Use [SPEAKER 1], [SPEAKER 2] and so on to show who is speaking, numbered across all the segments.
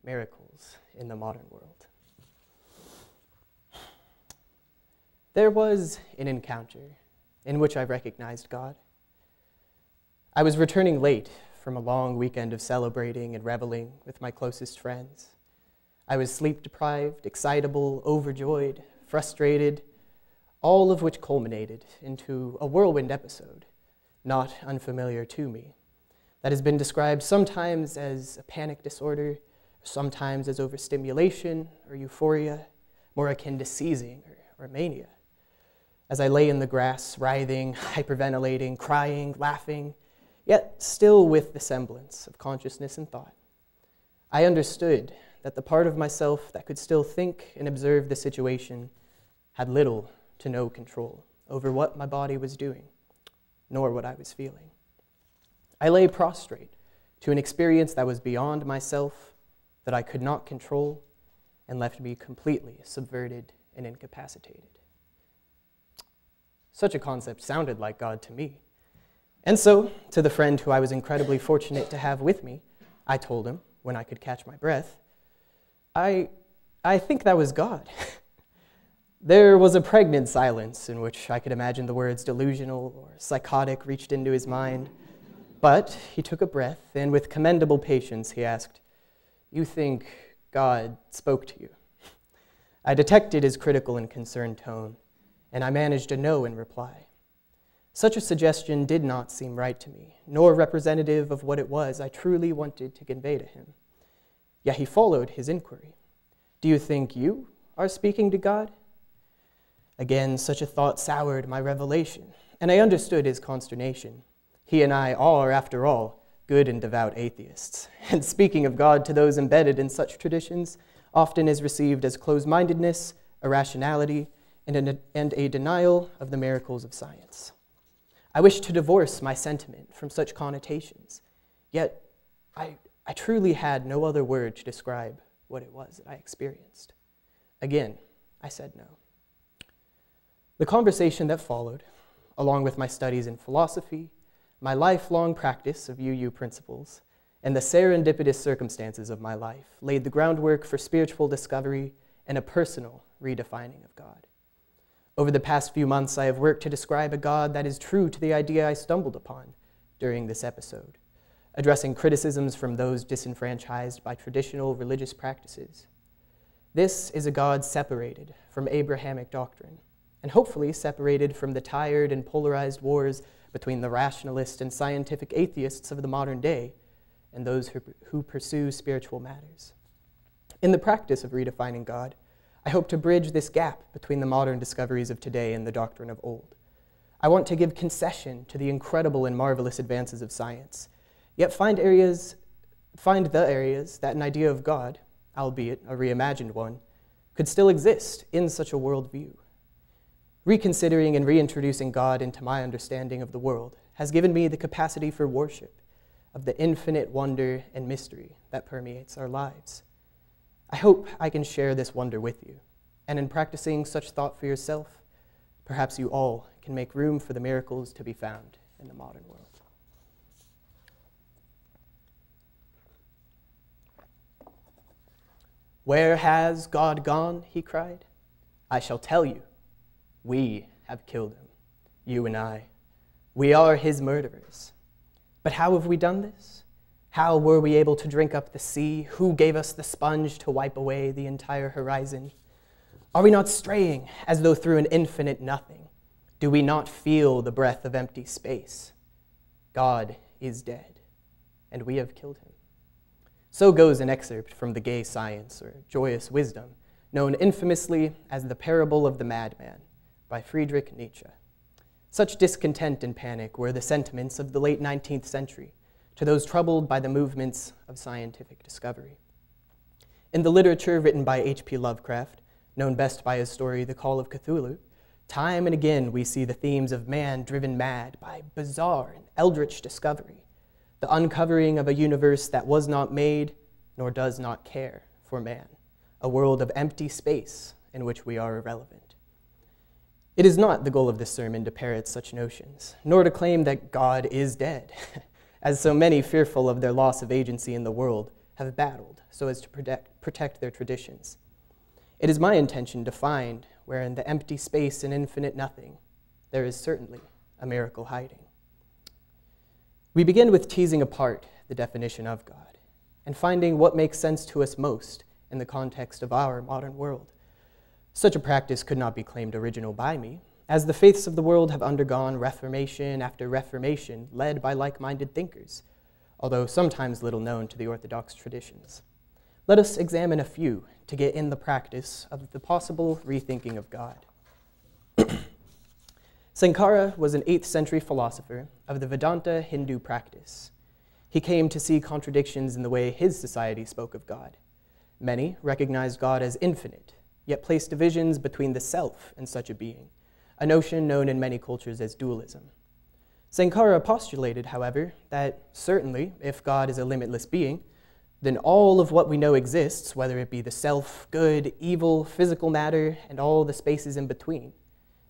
[SPEAKER 1] miracles in the modern world. There was an encounter in which I recognized God. I was returning late from a long weekend of celebrating and reveling with my closest friends. I was sleep-deprived, excitable, overjoyed, frustrated, all of which culminated into a whirlwind episode, not unfamiliar to me, that has been described sometimes as a panic disorder, sometimes as overstimulation or euphoria, more akin to seizing or mania. As I lay in the grass, writhing, hyperventilating, crying, laughing, yet still with the semblance of consciousness and thought, I understood that the part of myself that could still think and observe the situation had little to no control over what my body was doing, nor what I was feeling. I lay prostrate to an experience that was beyond myself, that I could not control, and left me completely subverted and incapacitated. Such a concept sounded like God to me. And so, to the friend who I was incredibly fortunate to have with me, I told him, when I could catch my breath, I think that was God. There was a pregnant silence in which I could imagine the words delusional or psychotic reached into his mind. But he took a breath, and with commendable patience, he asked, "You think God spoke to you?" I detected his critical and concerned tone, and I managed a no in reply. Such a suggestion did not seem right to me, nor representative of what it was I truly wanted to convey to him. Yet he followed his inquiry. "Do you think you are speaking to God?" Again, such a thought soured my revelation, and I understood his consternation. He and I are, after all, good and devout atheists, and speaking of God to those embedded in such traditions often is received as closed-mindedness, irrationality, and a denial of the miracles of science. I wish to divorce my sentiment from such connotations, yet I truly had no other word to describe what it was that I experienced. Again, I said no. The conversation that followed, along with my studies in philosophy, my lifelong practice of UU principles, and the serendipitous circumstances of my life, laid the groundwork for spiritual discovery and a personal redefining of God. Over the past few months, I have worked to describe a God that is true to the idea I stumbled upon during this episode, addressing criticisms from those disenfranchised by traditional religious practices. This is a God separated from Abrahamic doctrine, and hopefully separated from the tired and polarized wars between the rationalist and scientific atheists of the modern day and those who pursue spiritual matters. In the practice of redefining God, I hope to bridge this gap between the modern discoveries of today and the doctrine of old. I want to give concession to the incredible and marvelous advances of science, yet find the areas that an idea of God, albeit a reimagined one, could still exist in such a worldview. Reconsidering and reintroducing God into my understanding of the world has given me the capacity for worship of the infinite wonder and mystery that permeates our lives. I hope I can share this wonder with you, and in practicing such thought for yourself, perhaps you all can make room for the miracles to be found in the modern world. "Where has God gone?" he cried. "I shall tell you. We have killed him, you and I. We are his murderers. But how have we done this? How were we able to drink up the sea? Who gave us the sponge to wipe away the entire horizon? Are we not straying as though through an infinite nothing? Do we not feel the breath of empty space? God is dead, and we have killed him." So goes an excerpt from the Gay Science, or Joyous Wisdom, known infamously as the Parable of the Madman, by Friedrich Nietzsche. Such discontent and panic were the sentiments of the late 19th century to those troubled by the movements of scientific discovery. In the literature written by H.P. Lovecraft, known best by his story The Call of Cthulhu, time and again we see the themes of man driven mad by bizarre and eldritch discovery, the uncovering of a universe that was not made nor does not care for man, a world of empty space in which we are irrelevant. It is not the goal of this sermon to parrot such notions, nor to claim that God is dead, as so many fearful of their loss of agency in the world have battled so as to protect their traditions. It is my intention to find where in the empty space and infinite nothing, there is certainly a miracle hiding. We begin with teasing apart the definition of God and finding what makes sense to us most in the context of our modern world. Such a practice could not be claimed original by me, as the faiths of the world have undergone reformation after reformation led by like-minded thinkers, although sometimes little known to the Orthodox traditions. Let us examine a few to get in the practice of the possible rethinking of God. Sankara was an 8th century philosopher of the Vedanta Hindu practice. He came to see contradictions in the way his society spoke of God. Many recognized God as infinite, yet placed divisions between the self and such a being, a notion known in many cultures as dualism. Sankara postulated, however, that certainly, if God is a limitless being, then all of what we know exists, whether it be the self, good, evil, physical matter, and all the spaces in between.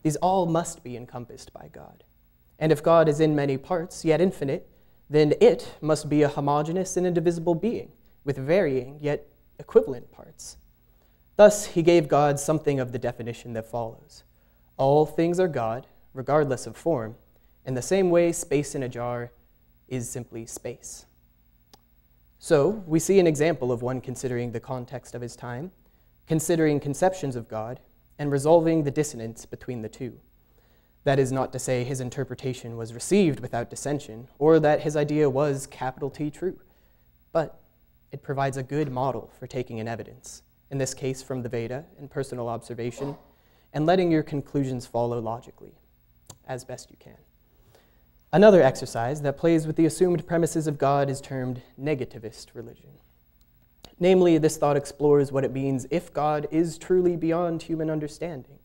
[SPEAKER 1] These all must be encompassed by God. And if God is in many parts, yet infinite, then it must be a homogeneous and indivisible being, with varying yet equivalent parts. Thus, he gave God something of the definition that follows. All things are God, regardless of form, in the same way space in a jar is simply space. So, we see an example of one considering the context of his time, considering conceptions of God, and resolving the dissonance between the two. That is not to say his interpretation was received without dissension, or that his idea was capital T true, but it provides a good model for taking in evidence, in this case from the Veda and personal observation, and letting your conclusions follow logically, as best you can. Another exercise that plays with the assumed premises of God is termed negativist religion. Namely, this thought explores what it means if God is truly beyond human understanding.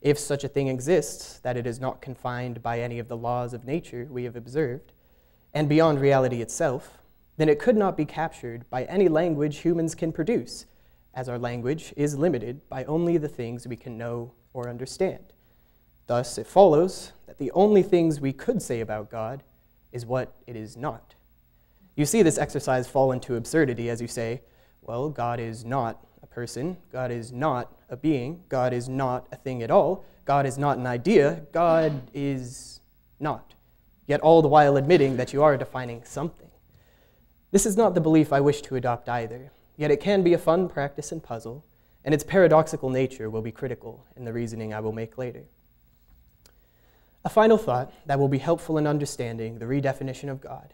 [SPEAKER 1] If such a thing exists, that it is not confined by any of the laws of nature we have observed, and beyond reality itself, then it could not be captured by any language humans can produce, as our language is limited by only the things we can know or understand. Thus, it follows that the only things we could say about God is what it is not. You see this exercise fall into absurdity as you say, well, God is not a person, God is not a being, God is not a thing at all, God is not an idea, God is not, yet all the while admitting that you are defining something. This is not the belief I wish to adopt either, yet it can be a fun practice and puzzle, and its paradoxical nature will be critical in the reasoning I will make later. A final thought that will be helpful in understanding the redefinition of God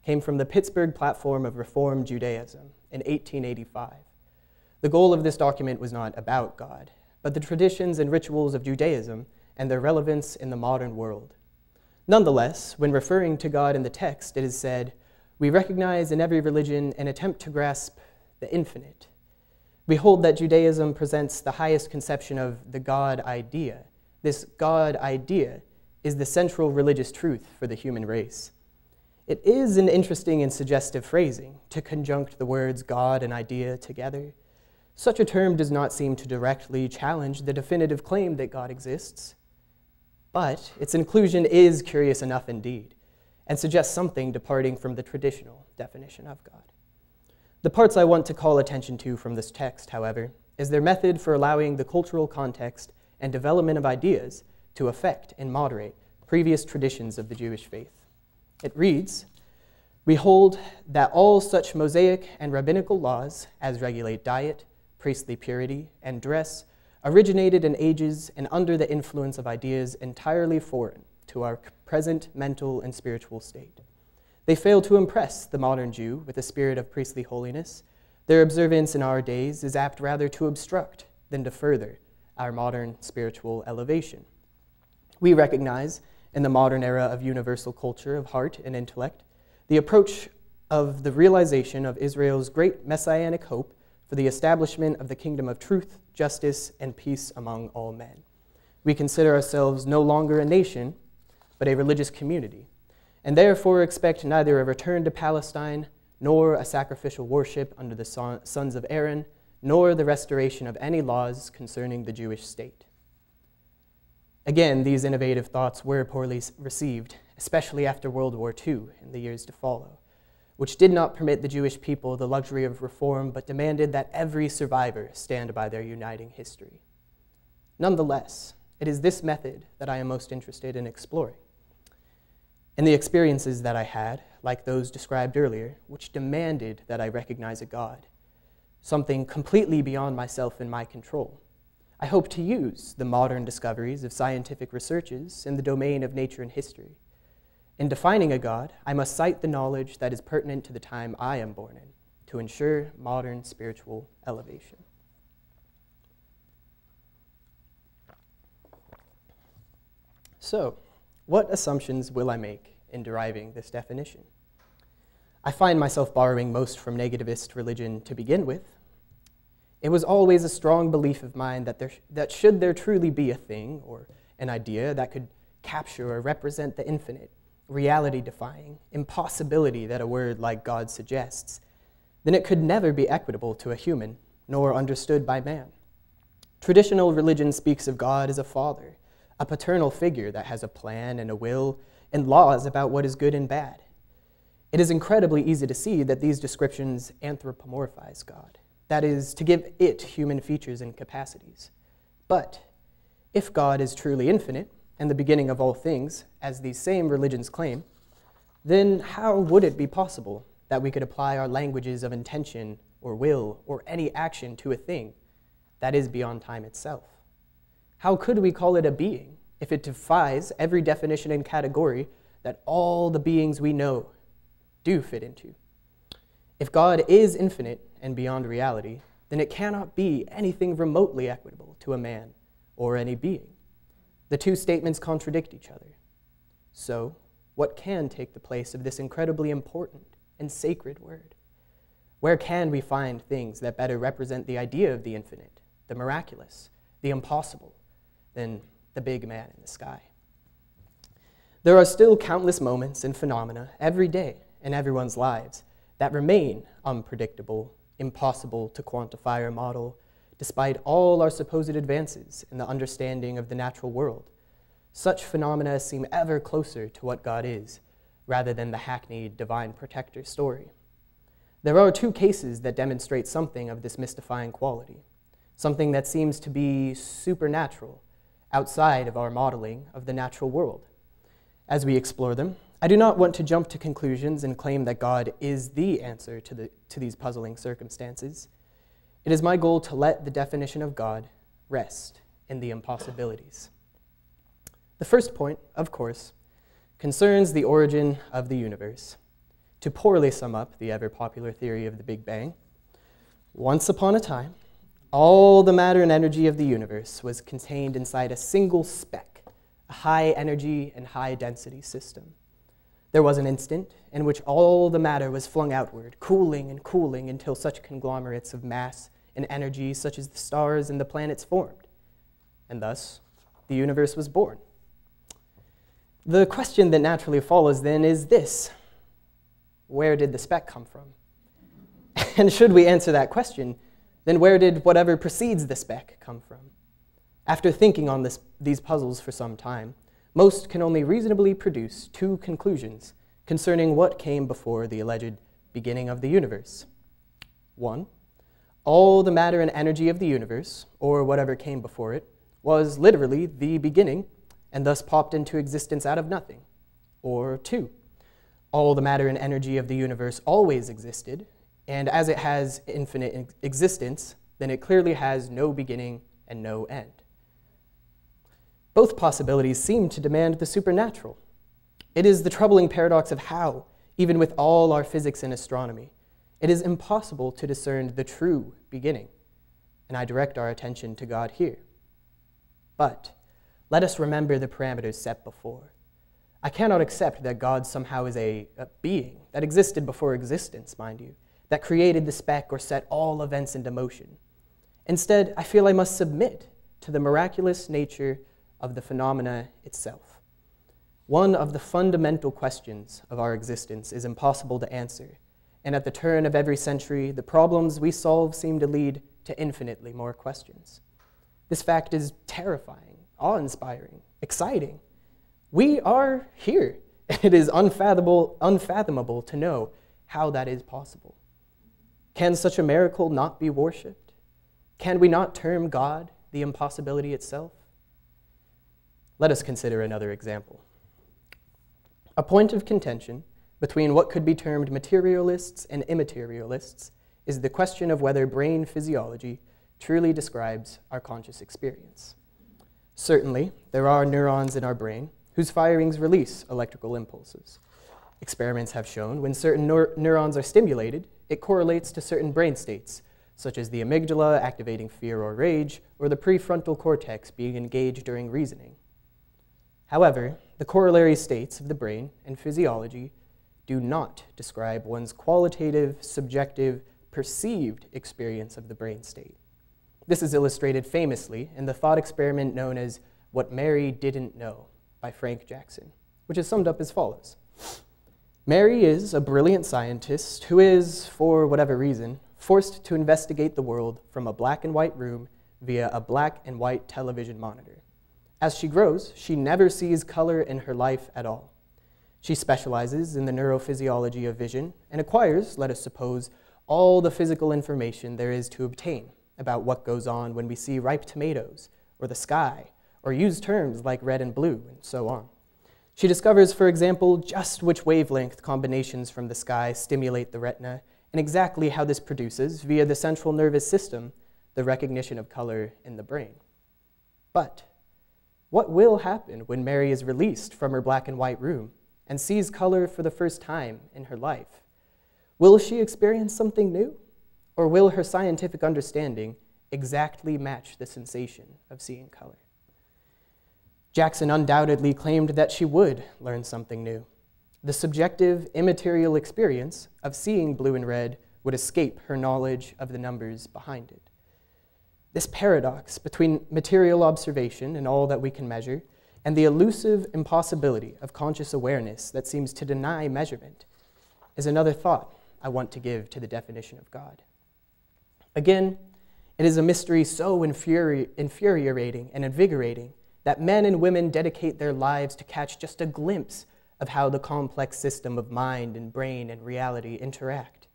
[SPEAKER 1] came from the Pittsburgh Platform of Reform Judaism in 1885. The goal of this document was not about God, but the traditions and rituals of Judaism and their relevance in the modern world. Nonetheless, when referring to God in the text, it is said, "We recognize in every religion an attempt to grasp the infinite. We hold that Judaism presents the highest conception of the God idea. This God idea is the central religious truth for the human race." It is an interesting and suggestive phrasing to conjunct the words God and idea together. Such a term does not seem to directly challenge the definitive claim that God exists, but its inclusion is curious enough indeed, and suggests something departing from the traditional definition of God. The parts I want to call attention to from this text, however, is their method for allowing the cultural context and development of ideas to affect and moderate previous traditions of the Jewish faith. It reads, "We hold that all such Mosaic and rabbinical laws as regulate diet, priestly purity, and dress originated in ages and under the influence of ideas entirely foreign to our present mental and spiritual state. They fail to impress the modern Jew with a spirit of priestly holiness. Their observance in our days is apt rather to obstruct than to further our modern spiritual elevation. We recognize, in the modern era of universal culture of heart and intellect, the approach of the realization of Israel's great messianic hope for the establishment of the kingdom of truth, justice, and peace among all men. We consider ourselves no longer a nation, but a religious community, and therefore expect neither a return to Palestine, nor a sacrificial worship under the sons of Aaron, nor the restoration of any laws concerning the Jewish state." Again, these innovative thoughts were poorly received, especially after World War II in the years to follow, which did not permit the Jewish people the luxury of reform, but demanded that every survivor stand by their uniting history. Nonetheless, it is this method that I am most interested in exploring. And the experiences that I had, like those described earlier, which demanded that I recognize a God, something completely beyond myself and my control. I hope to use the modern discoveries of scientific researches in the domain of nature and history. In defining a God, I must cite the knowledge that is pertinent to the time I am born in, to ensure modern spiritual elevation. So, what assumptions will I make in deriving this definition? I find myself borrowing most from negativist religion to begin with. It was always a strong belief of mine that should there truly be a thing or an idea that could capture or represent the infinite, reality-defying impossibility that a word like God suggests, then it could never be equitable to a human, nor understood by man. Traditional religion speaks of God as a father, a paternal figure that has a plan and a will and laws about what is good and bad. It is incredibly easy to see that these descriptions anthropomorphize God, that is, to give it human features and capacities. But if God is truly infinite and the beginning of all things, as these same religions claim, then how would it be possible that we could apply our languages of intention or will or any action to a thing that is beyond time itself? How could we call it a being if it defies every definition and category that all the beings we know do fit into? If God is infinite and beyond reality, then it cannot be anything remotely equitable to a man or any being. The two statements contradict each other. So, what can take the place of this incredibly important and sacred word? Where can we find things that better represent the idea of the infinite, the miraculous, the impossible, than the big man in the sky? There are still countless moments and phenomena every day in everyone's lives that remain unpredictable, impossible to quantify or model, despite all our supposed advances in the understanding of the natural world. Such phenomena seem ever closer to what God is, rather than the hackneyed divine protector story. There are two cases that demonstrate something of this mystifying quality, something that seems to be supernatural, outside of our modeling of the natural world. As we explore them, I do not want to jump to conclusions and claim that God is the answer to these puzzling circumstances. It is my goal to let the definition of God rest in the impossibilities. The first point, of course, concerns the origin of the universe. To poorly sum up the ever-popular theory of the Big Bang, once upon a time, all the matter and energy of the universe was contained inside a single speck, a high-energy and high-density system. There was an instant in which all the matter was flung outward, cooling and cooling until such conglomerates of mass and energy such as the stars and the planets formed. And thus, the universe was born. The question that naturally follows then is this: where did the speck come from? And should we answer that question, then where did whatever precedes the speck come from? After thinking on these puzzles for some time, most can only reasonably produce two conclusions concerning what came before the alleged beginning of the universe. One, all the matter and energy of the universe, or whatever came before it, was literally the beginning, and thus popped into existence out of nothing. Or two, all the matter and energy of the universe always existed, and as it has infinite existence, then it clearly has no beginning and no end. Both possibilities seem to demand the supernatural. It is the troubling paradox of how, even with all our physics and astronomy, it is impossible to discern the true beginning, and I direct our attention to God here. But let us remember the parameters set before. I cannot accept that God somehow is a being that existed before existence, mind you, that created the speck or set all events into motion. Instead, I feel I must submit to the miraculous nature of the phenomena itself. One of the fundamental questions of our existence is impossible to answer, and at the turn of every century, the problems we solve seem to lead to infinitely more questions. This fact is terrifying, awe-inspiring, exciting. We are here. It is unfathomable to know how that is possible. Can such a miracle not be worshipped? Can we not term God the impossibility itself? Let us consider another example. A point of contention between what could be termed materialists and immaterialists is the question of whether brain physiology truly describes our conscious experience. Certainly, there are neurons in our brain whose firings release electrical impulses. Experiments have shown when certain neurons are stimulated, it correlates to certain brain states, such as the amygdala activating fear or rage, or the prefrontal cortex being engaged during reasoning. However, the corollary states of the brain and physiology do not describe one's qualitative, subjective, perceived experience of the brain state. This is illustrated famously in the thought experiment known as What Mary Didn't Know by Frank Jackson, which is summed up as follows. Mary is a brilliant scientist who is, for whatever reason, forced to investigate the world from a black and white room via a black and white television monitor. As she grows, she never sees color in her life at all. She specializes in the neurophysiology of vision and acquires, let us suppose, all the physical information there is to obtain about what goes on when we see ripe tomatoes, or the sky, or use terms like red and blue, and so on. She discovers, for example, just which wavelength combinations from the sky stimulate the retina, and exactly how this produces, via the central nervous system, the recognition of color in the brain. But what will happen when Mary is released from her black and white room and sees color for the first time in her life? Will she experience something new? Or will her scientific understanding exactly match the sensation of seeing color? Jackson undoubtedly claimed that she would learn something new. The subjective, immaterial experience of seeing blue and red would escape her knowledge of the numbers behind it. This paradox between material observation and all that we can measure, and the elusive impossibility of conscious awareness that seems to deny measurement, is another thought I want to give to the definition of God. Again, it is a mystery so infuriating and invigorating that men and women dedicate their lives to catch just a glimpse of how the complex system of mind and brain and reality interact.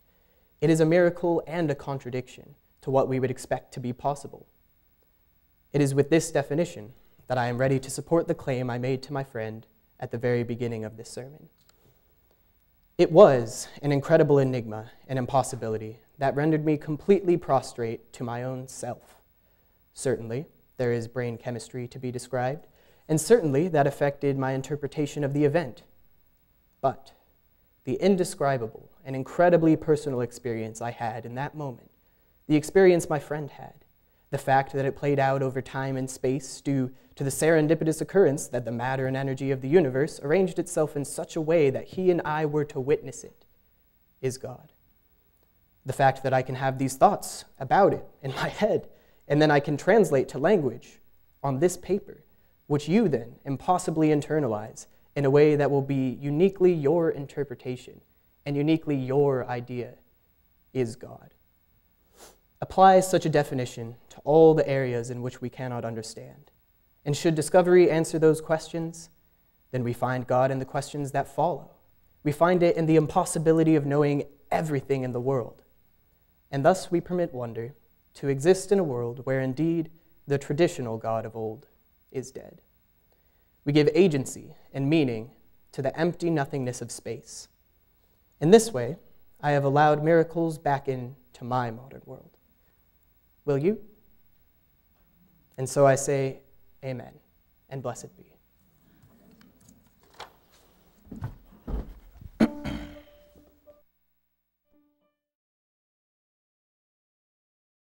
[SPEAKER 1] It is a miracle and a contradiction to what we would expect to be possible. It is with this definition that I am ready to support the claim I made to my friend at the very beginning of this sermon. It was an incredible enigma and impossibility that rendered me completely prostrate to my own self. Certainly, there is brain chemistry to be described, and certainly that affected my interpretation of the event. But the indescribable and incredibly personal experience I had in that moment, the experience my friend had, the fact that it played out over time and space due to the serendipitous occurrence that the matter and energy of the universe arranged itself in such a way that he and I were to witness it, is God. The fact that I can have these thoughts about it in my head, and then I can translate to language on this paper, which you then impossibly internalize in a way that will be uniquely your interpretation and uniquely your idea, is God. Apply such a definition to all the areas in which we cannot understand. And should discovery answer those questions, then we find God in the questions that follow. We find it in the impossibility of knowing everything in the world. And thus we permit wonder to exist in a world where indeed the traditional God of old is dead. We give agency and meaning to the empty nothingness of space. In this way, I have allowed miracles back into my modern world. Will you? And so I say, amen, and blessed be.